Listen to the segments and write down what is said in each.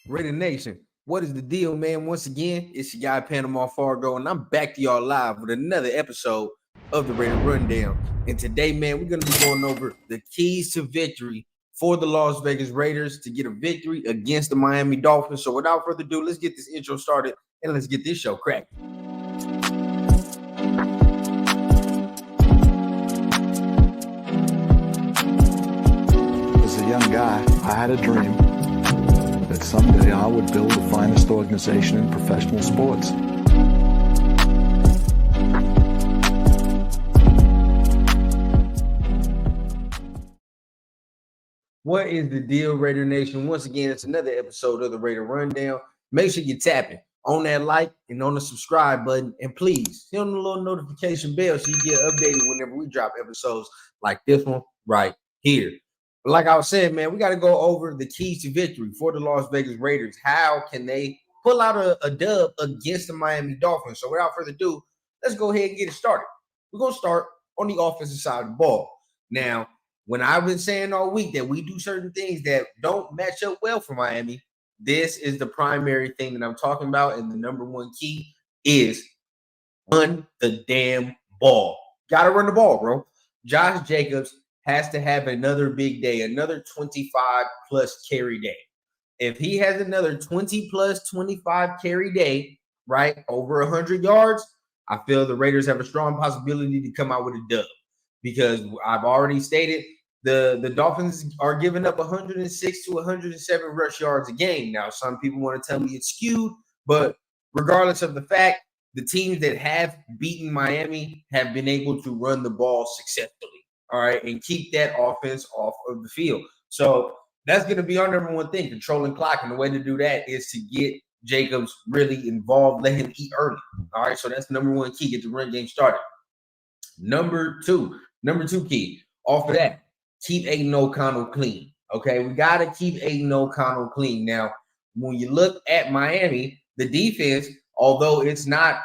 Raider Nation, what is the deal, man? Once again, it's your guy Panama Fargo, and I'm back to y'all live with another episode of the Raider Rundown. And today, man, we're going to be going over the keys to victory for the Las Vegas Raiders to get a victory against the Miami Dolphins. So without further ado, let's get this intro started and let's get this show cracking. As a young guy, I had a dream that someday I would build the finest organization in professional sports. What is the deal, Raider Nation? Once again, it's another episode of the Raider Rundown. Make sure you're tapping on that like and on the subscribe button. And please hit on the little notification bell so you get updated whenever we drop episodes like this one right here. But like I was saying, man, we got to go over the keys to victory for the Las Vegas Raiders. How can they pull out a dub against the Miami Dolphins? So without further ado, let's go ahead and get it started. We're going to start on the offensive side of the ball. Now, when I've been saying all week that we do certain things that don't match up well for Miami, this is the primary thing that I'm talking about. And the number one key is run the damn ball. Got to run the ball, bro. Josh Jacobs has to have another big day, another 25-plus carry day. If he has another 20-plus 25 carry day, right, over 100 yards, I feel the Raiders have a strong possibility to come out with a dub. Because I've already stated the Dolphins are giving up 106 to 107 rush yards a game. Now, some people want to tell me it's skewed, but regardless of the fact, the teams that have beaten Miami have been able to run the ball successfully, all right, and keep that offense off of the field. So that's going to be our number one thing, controlling clock. And the way to do that is to get Jacobs really involved, let him eat early. All right, so that's the number one key, get the run game started. Number two key, off of that, keep Aiden O'Connell clean. Okay, we got to keep Aiden O'Connell clean. Now, when you look at Miami, the defense, although it's not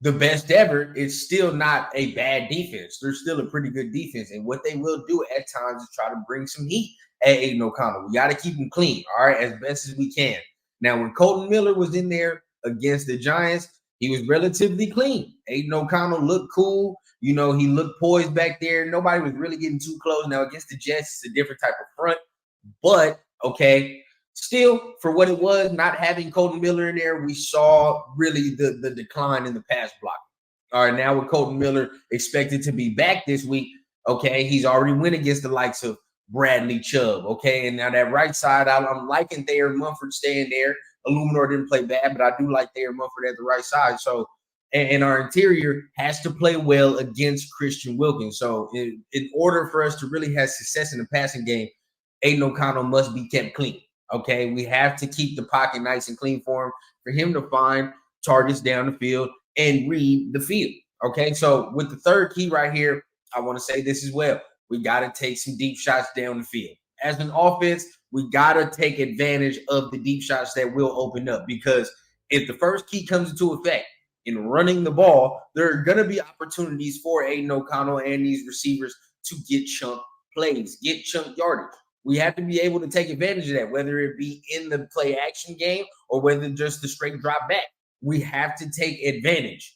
the best ever, it's still not a bad defense. They're still a pretty good defense. And what they will do at times is try to bring some heat at Aiden O'Connell. We got to keep him clean, all right, as best as we can. Now, when Colton Miller was in there against the Giants, he was relatively clean. Aiden O'Connell looked cool. You know, he looked poised back there. Nobody was really getting too close. Now, against the Jets, it's a different type of front. But, okay, still, for what it was, not having Colton Miller in there, we saw really the decline in the pass block. All right, now with Colton Miller expected to be back this week, okay, he's already went against the likes of Bradley Chubb, okay? And now that right side, I'm liking Thayer Munford staying there. Illuminor didn't play bad, but I do like Thayer Munford at the right side. So, and our interior has to play well against Christian Wilkins. So in order for us to really have success in the passing game, Aiden O'Connell must be kept clean. Okay, we have to keep the pocket nice and clean for him to find targets down the field and read the field. Okay, so with the third key right here, I want to say this as well. We got to take some deep shots down the field. As an offense, we got to take advantage of the deep shots that will open up, because if the first key comes into effect in running the ball, there are going to be opportunities for Aiden O'Connell and these receivers to get chunk plays, get chunk yardage. We have to be able to take advantage of that, whether it be in the play action game or whether just the straight drop back. We have to take advantage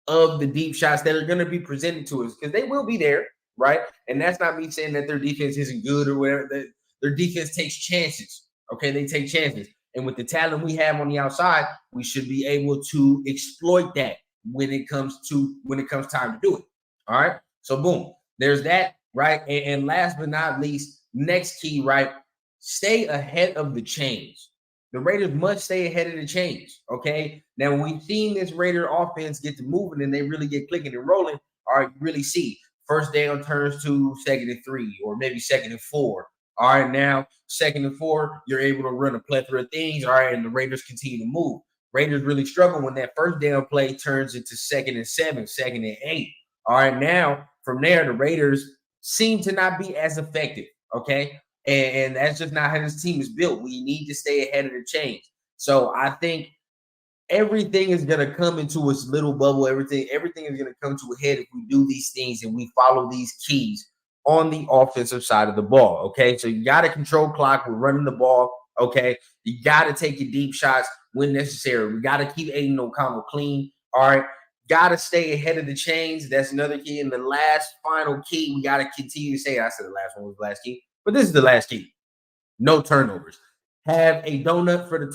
of the deep shots that are going to be presented to us, because they will be there, right? And that's not me saying that their defense isn't good or whatever. Their defense takes chances, okay? They take chances. And with the talent we have on the outside, we should be able to exploit that when it comes time to do it. All right. So boom, there's that, right? And last but not least, next key, right? Stay ahead of the chains. The Raiders must stay ahead of the chains. Okay. Now, when we've seen this Raider offense get to moving and they really get clicking and rolling, all right, you really see first down turns to 2nd and 3 or maybe 2nd and 4. All right, now 2nd and 4, you're able to run a plethora of things. All right, and the Raiders continue to move. Raiders really struggle when that first down play turns into 2nd and 7, 2nd and 8. All right, now from there, the Raiders seem to not be as effective. Okay, and that's just not how this team is built. We need to stay ahead of the change. So I think everything is going to come into its little bubble. Everything is going to come to a head if we do these things and we follow these keys on the offensive side of the ball. Okay, so you got to control clock. We're running the ball Okay, you got to take your deep shots when necessary. We got to keep Aiden O'Connell clean. All right, got to stay ahead of the chains. That's another key. And the last final key, we got to continue to say. I said the last one was the last key, but this is the last key. No turnovers. Have a donut for the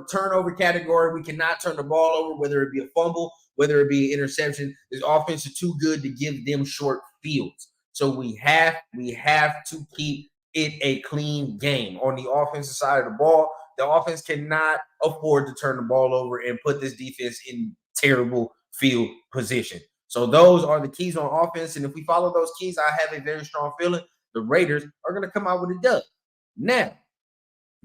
turnover category. We cannot turn the ball over, whether it be a fumble, whether it be an interception. This offense is too good to give them short fields. So we have to keep it a clean game on the offensive side of the ball. The offense cannot afford to turn the ball over and put this defense in terrible field position. So those are the keys on offense. And if we follow those keys, I have a very strong feeling the Raiders are going to come out with a dub. Now,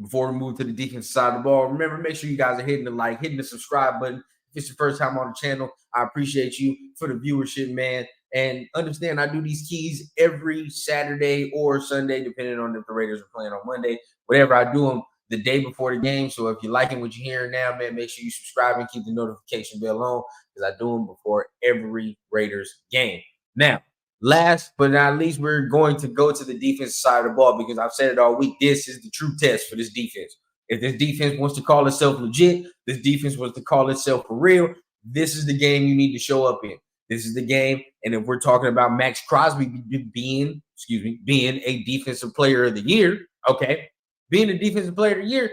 before we move to the defensive side of the ball, remember, make sure you guys are hitting the like, hitting the subscribe button. If it's your first time on the channel, I appreciate you for the viewership, man. And understand, I do these keys every Saturday or Sunday, depending on if the Raiders are playing on Monday. Whatever, I do them the day before the game. So if you're liking what you're hearing now, man, make sure you subscribe and keep the notification bell on, because I do them before every Raiders game. Now, last but not least, we're going to go to the defensive side of the ball, because I've said it all week. This is the true test for this defense. If this defense wants to call itself legit, this defense wants to call itself for real, this is the game you need to show up in. This is the game. And if we're talking about Max Crosby being a defensive player of the year, okay, being a defensive player of the year,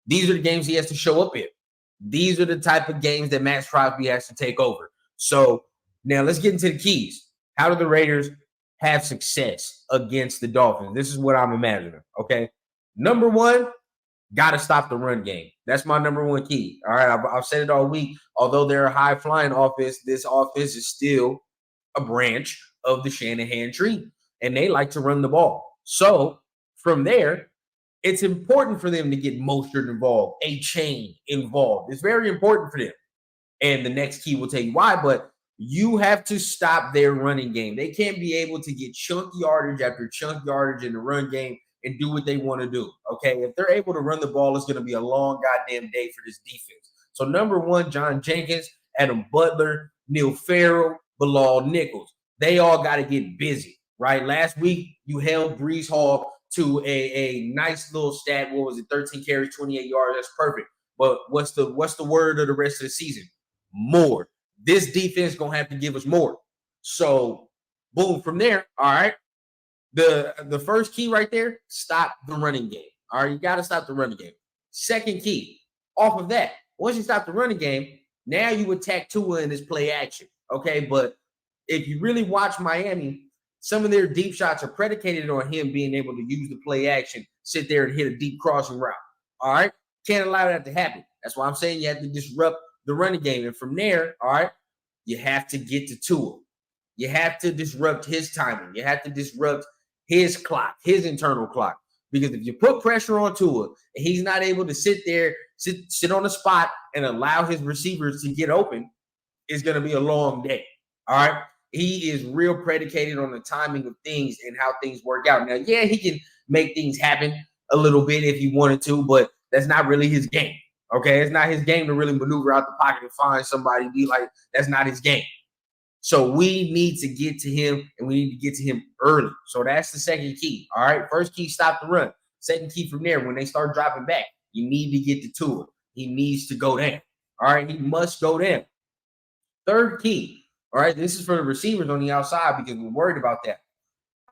these are the games he has to show up in. These are the type of games that Max Crosby has to take over. So now let's get into the keys. How do the Raiders have success against the Dolphins? This is what I'm imagining, okay? Number one, got to stop the run game. That's my number one key, all right? I've said it all week. Although they're a high-flying offense, this offense is still a branch of the Shanahan tree, and they like to run the ball. So from there, it's important for them to get Mostert involved, a chain involved. It's very important for them. And the next key will tell you why, but you have to stop their running game. They can't be able to get chunk yardage after chunk yardage in the run game and do what they want to do, okay? If they're able to run the ball, it's going to be a long goddamn day for this defense. So number one, John Jenkins, Adam Butler, Neil Farrell, Bilal Nichols. They all got to get busy, right? Last week, you held Breece Hall to a nice little stat. What was it? 13 carries, 28 yards. That's perfect. But what's the word of the rest of the season? More. This defense gonna have to give us more. So, boom, from there, all right. The first key right there, stop the running game. All right, you got to stop the running game. Second key, off of that, once you stop the running game, now you attack Tua in his play action. Okay, but if you really watch Miami, some of their deep shots are predicated on him being able to use the play action, sit there and hit a deep crossing route. All right, can't allow that to happen. That's why I'm saying you have to disrupt the running game. And from there, all right, you have to get to Tua. You have to disrupt his timing. You have to disrupt his clock, his internal clock. Because if you put pressure on Tua and he's not able to sit there, sit on the spot and allow his receivers to get open, it's going to be a long day. All right. He is real predicated on the timing of things and how things work out. Now, yeah, he can make things happen a little bit if he wanted to, but that's not really his game. Okay, it's not his game to really maneuver out the pocket and find somebody. Be like, that's not his game. So we need to get to him, and we need to get to him early. So that's the second key. All right, first key, stop the run. Second key from there, when they start dropping back, you need to get to Tua. He needs to go down. All right, he must go down. Third key. All right, this is for the receivers on the outside because we're worried about that.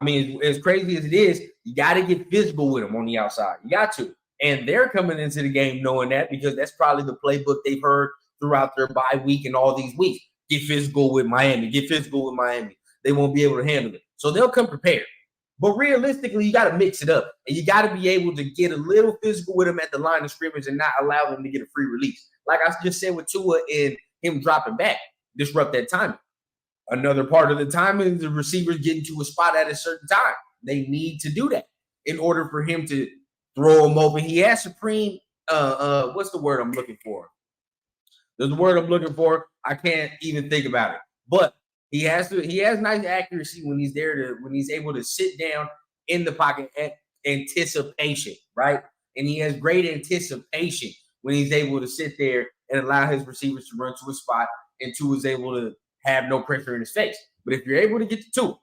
I mean, as crazy as it is, you got to get physical with them on the outside. You got to. And they're coming into the game knowing that because that's probably the playbook they've heard throughout their bye week and all these weeks. Get physical with Miami. Get physical with Miami. They won't be able to handle it. So they'll come prepared. But realistically, you got to mix it up. And you got to be able to get a little physical with them at the line of scrimmage and not allow them to get a free release. Like I just said with Tua and him dropping back, disrupt that timing. Another part of the time is the receivers getting to a spot at a certain time. They need to do that in order for him to throw him open. He has supreme, what's the word I'm looking for? There's a word I'm looking for. I can't even think about it. But he has nice accuracy when he's when he's able to sit down in the pocket at anticipation, right? And he has great anticipation when he's able to sit there and allow his receivers to run to a spot and Tua is able to have no pressure in his face. But if you're able to get to Tua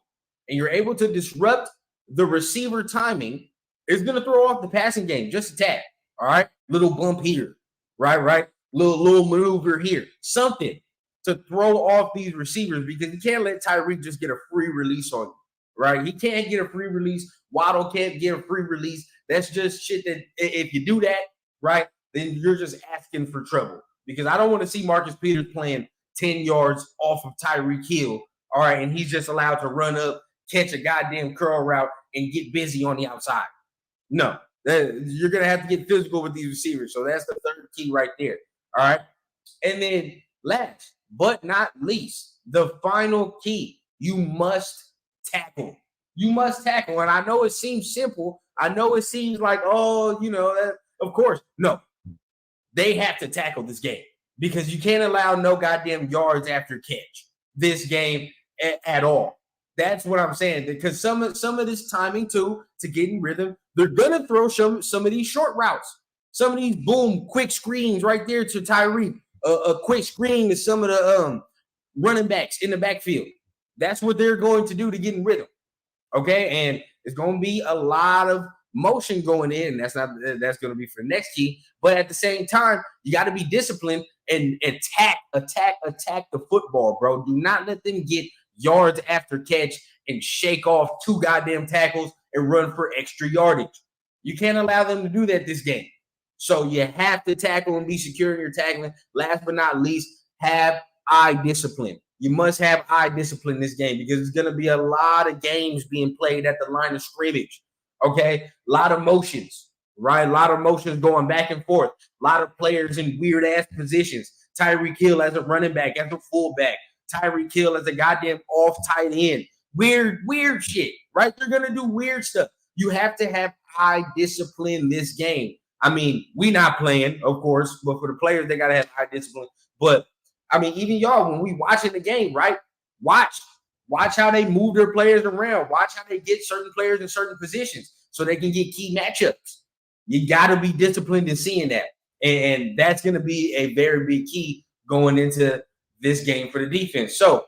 and you're able to disrupt the receiver timing, it's going to throw off the passing game just a tad. All right, little bump here, right, little maneuver here, something to throw off these receivers, because you can't let Tyreek just get a free release on you, right? He can't get a free release. Waddle can't get a free release. That's just shit that if you do that, right, then you're just asking for trouble, because I don't want to see Marcus Peters playing 10 yards off of Tyreek Hill, all right, and he's just allowed to run up, catch a goddamn curl route, and get busy on the outside. No, you're going to have to get physical with these receivers. So that's the third key right there, all right? And then last but not least, the final key, you must tackle. You must tackle. And I know it seems simple. I know it seems like, oh, of course. No, they have to tackle this game, because you can't allow no goddamn yards after catch this game at all. That's what I'm saying, because some of this timing too, to get in rhythm, they're going to throw some of these short routes, some of these boom, quick screens right there to Tyreek, a quick screen to some of the running backs in the backfield. That's what they're going to do to get in rhythm. Okay, and it's going to be a lot of motion going in. That's going to be for the next key. But at the same time, you got to be disciplined and attack the football, bro. Do not let them get yards after catch and shake off 2 goddamn tackles and run for extra yardage. You can't allow them to do that this game. So you have to tackle and be secure in your tackling. Last but not least, have eye discipline. You must have eye discipline in this game, because it's going to be a lot of games being played at the line of scrimmage. Okay, a lot of motions, right? A lot of motions going back and forth. A lot of players in weird ass positions. Tyreek Hill as a running back, as a fullback. Tyreek Hill as a goddamn off tight end. Weird shit, right? They're going to do weird stuff. You have to have eye discipline this game. I mean, we not playing, of course, but for the players, they got to have eye discipline. But I mean, even y'all, when we watching the game, right? Watch how they move their players around. Watch how they get certain players in certain positions so they can get key matchups. You got to be disciplined in seeing that. And that's going to be a very big key going into this game for the defense. So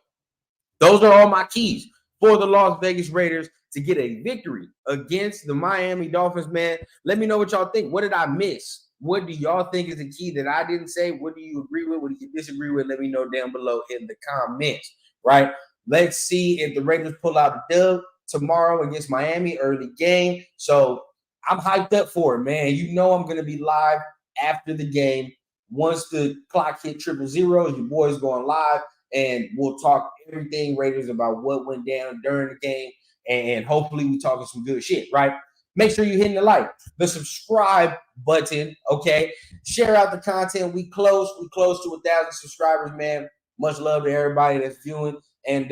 those are all my keys for the Las Vegas Raiders to get a victory against the Miami Dolphins, man. Let me know what y'all think. What did I miss? What do y'all think is the key that I didn't say? What do you agree with? What do you disagree with? Let me know down below in the comments, right? Let's see if the Raiders pull out a dub tomorrow against Miami, early game. So I'm hyped up for it, man. You know I'm going to be live after the game. Once the clock hit 000, your boy's going live, and we'll talk everything Raiders about what went down during the game, and hopefully we talking some good shit, right? Make sure you're hitting the like, the subscribe button, okay? Share out the content. We close to 1,000 subscribers, man. Much love to everybody that's viewing. And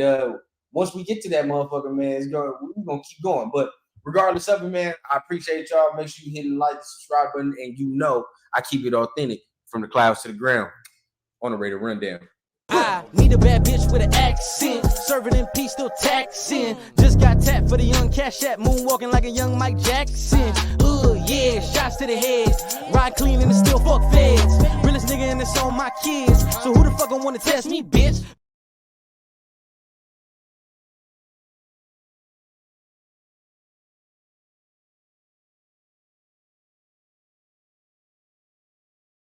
once we get to that motherfucker, man, we're going to keep going. But regardless of it, man, I appreciate y'all. Make sure you hit the like, the subscribe button, and you know I keep it authentic from the clouds to the ground on the Raider Rundown. I need a bad bitch with an accent, serving in peace, still taxing. Just got tapped for the young cash app, moonwalking like a young Mike Jackson. Yeah, shots to the head, ride clean and still fuck feds. Realest nigga and it's on my kids, so who the fuck gon' wanna test me, bitch?